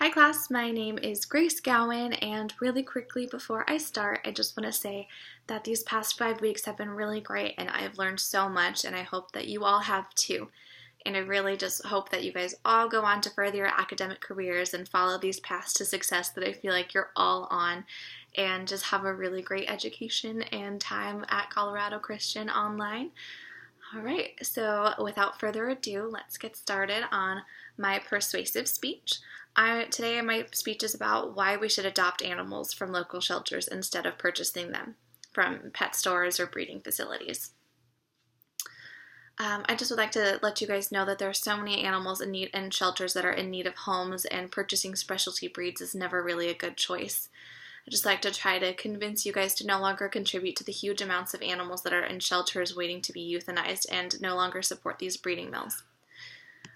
Hi class, my name is Grace Gowan, and really quickly before I start, I just want to say that these past 5 weeks have been really great and I've learned so much, and I hope that you all have too. And I really just hope that you guys all go on to further your academic careers and follow these paths to success that I feel like you're all on, and just have a really great education and time at Colorado Christian Online. Alright, so without further ado, let's get started on my persuasive speech. Today my speech is about why we should adopt animals from local shelters instead of purchasing them from pet stores or breeding facilities. I just would like to let you guys know that there are so many animals in shelters that are in need of homes, and purchasing specialty breeds is never really a good choice. I just like to try to convince you guys to no longer contribute to the huge amounts of animals that are in shelters waiting to be euthanized and no longer support these breeding mills.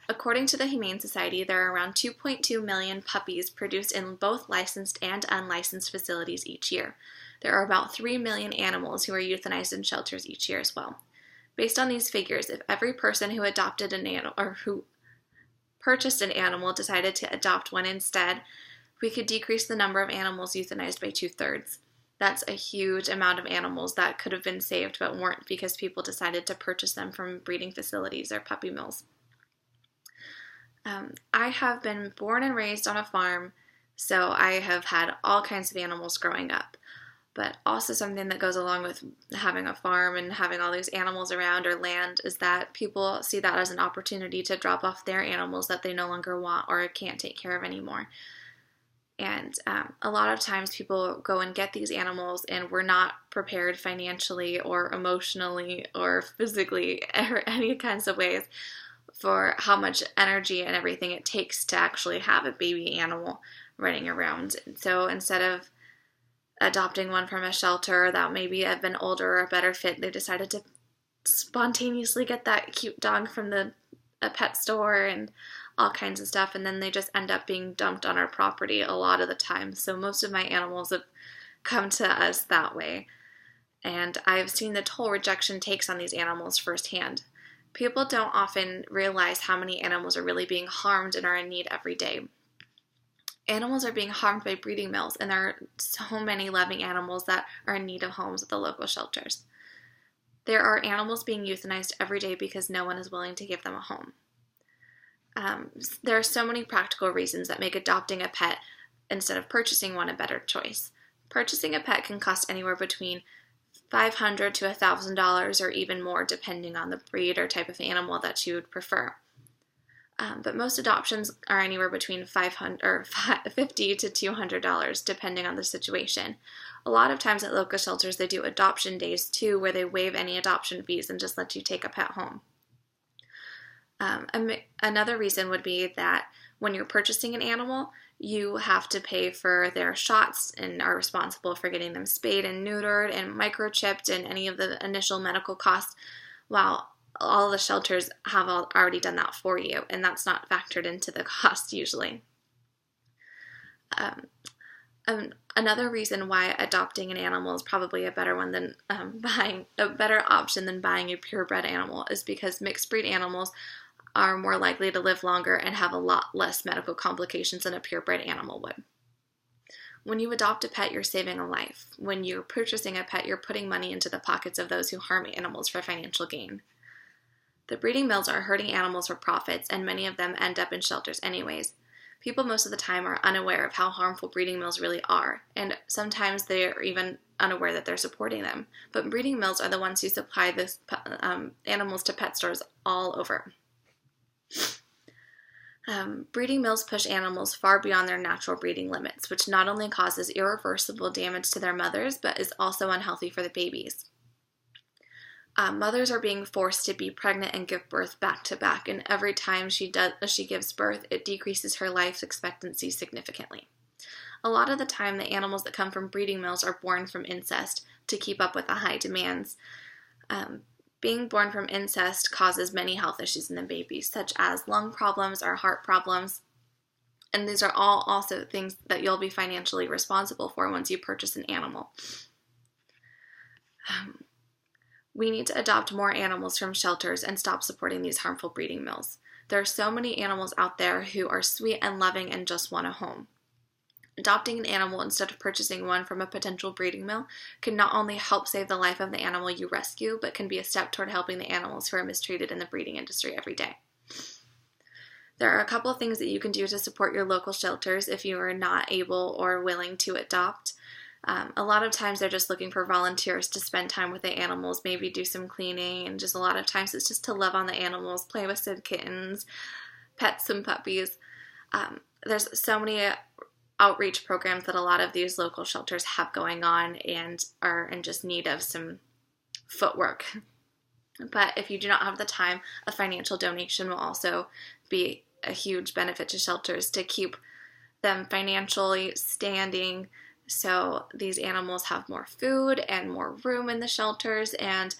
According to the Humane Society, there are around 2.2 million puppies produced in both licensed and unlicensed facilities each year. There are about 3 million animals who are euthanized in shelters each year as well. Based on these figures, if every person who adopted an animal or who purchased an animal decided to adopt one instead, we could decrease the number of animals euthanized by 2/3. That's a huge amount of animals that could have been saved but weren't because people decided to purchase them from breeding facilities or puppy mills. I have been born and raised on a farm, so I have had all kinds of animals growing up. But also something that goes along with having a farm and having all these animals around or land is that people see that as an opportunity to drop off their animals that they no longer want or can't take care of anymore. And a lot of times people go and get these animals and we're not prepared financially or emotionally or physically or any kinds of ways for how much energy and everything it takes to actually have a baby animal running around. So instead of adopting one from a shelter that maybe had been older or a better fit, they decided to spontaneously get that cute dog from a pet store and all kinds of stuff, and then they just end up being dumped on our property a lot of the time. So most of my animals have come to us that way, and I've seen the toll rejection takes on these animals firsthand. People don't often realize how many animals are really being harmed and are in need every day. Animals are being harmed by breeding mills, and there are so many loving animals that are in need of homes at the local shelters. There are animals being euthanized every day because no one is willing to give them a home. There are so many practical reasons that make adopting a pet instead of purchasing one a better choice. Purchasing a pet can cost anywhere between $500 to $1,000 or even more depending on the breed or type of animal that you would prefer. But most adoptions are anywhere between $50 to $200 depending on the situation. A lot of times at local shelters they do adoption days too, where they waive any adoption fees and just let you take a pet home. Another reason would be that when you're purchasing an animal, you have to pay for their shots and are responsible for getting them spayed and neutered and microchipped and any of the initial medical costs, while all the shelters have already done that for you, and that's not factored into the cost usually. Another reason why adopting an animal is probably a better one than a better option than buying a purebred animal is because mixed breed animals are more likely to live longer and have a lot less medical complications than a purebred animal would. When you adopt a pet, you're saving a life. When you're purchasing a pet, you're putting money into the pockets of those who harm animals for financial gain. The breeding mills are hurting animals for profits, and many of them end up in shelters anyways. People most of the time are unaware of how harmful breeding mills really are, and sometimes they're even unaware that they're supporting them. But breeding mills are the ones who supply this animals to pet stores all over. Breeding mills push animals far beyond their natural breeding limits, which not only causes irreversible damage to their mothers, but is also unhealthy for the babies. Mothers are being forced to be pregnant and give birth back to back, and every time she gives birth, it decreases her life expectancy significantly. A lot of the time, the animals that come from breeding mills are born from incest to keep up with the high demands. Being born from incest causes many health issues in the babies, such as lung problems or heart problems, and these are all also things that you'll be financially responsible for once you purchase an animal. We need to adopt more animals from shelters and stop supporting these harmful breeding mills. There are so many animals out there who are sweet and loving and just want a home. Adopting an animal instead of purchasing one from a potential breeding mill can not only help save the life of the animal you rescue, but can be a step toward helping the animals who are mistreated in the breeding industry every day. There are a couple of things that you can do to support your local shelters if you are not able or willing to adopt. A lot of times they're just looking for volunteers to spend time with the animals, maybe do some cleaning, and just a lot of times it's just to love on the animals, play with some kittens, pet some puppies. There's so many outreach programs that a lot of these local shelters have going on and are in just need of some footwork. But if you do not have the time, a financial donation will also be a huge benefit to shelters to keep them financially standing, so these animals have more food and more room in the shelters and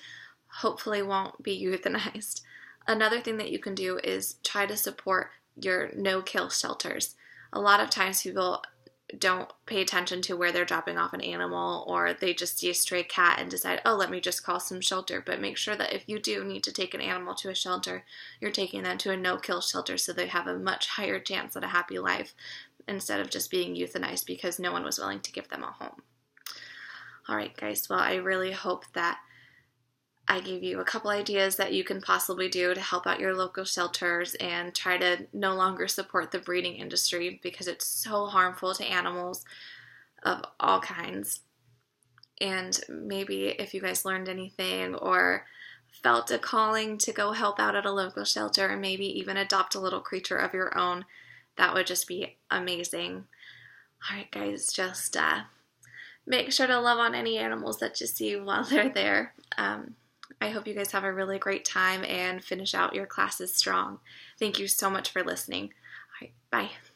hopefully won't be euthanized. Another thing that you can do is try to support your no-kill shelters. A lot of times people don't pay attention to where they're dropping off an animal, or they just see a stray cat and decide, oh, let me just call some shelter. But make sure that if you do need to take an animal to a shelter, you're taking them to a no-kill shelter so they have a much higher chance at a happy life instead of just being euthanized because no one was willing to give them a home. All right, guys, well, I really hope that I gave you a couple ideas that you can possibly do to help out your local shelters and try to no longer support the breeding industry because it's so harmful to animals of all kinds. And maybe if you guys learned anything or felt a calling to go help out at a local shelter and maybe even adopt a little creature of your own, that would just be amazing. All right, guys, just make sure to love on any animals that you see while they're there. I hope you guys have a really great time and finish out your classes strong. Thank you so much for listening. All right, bye.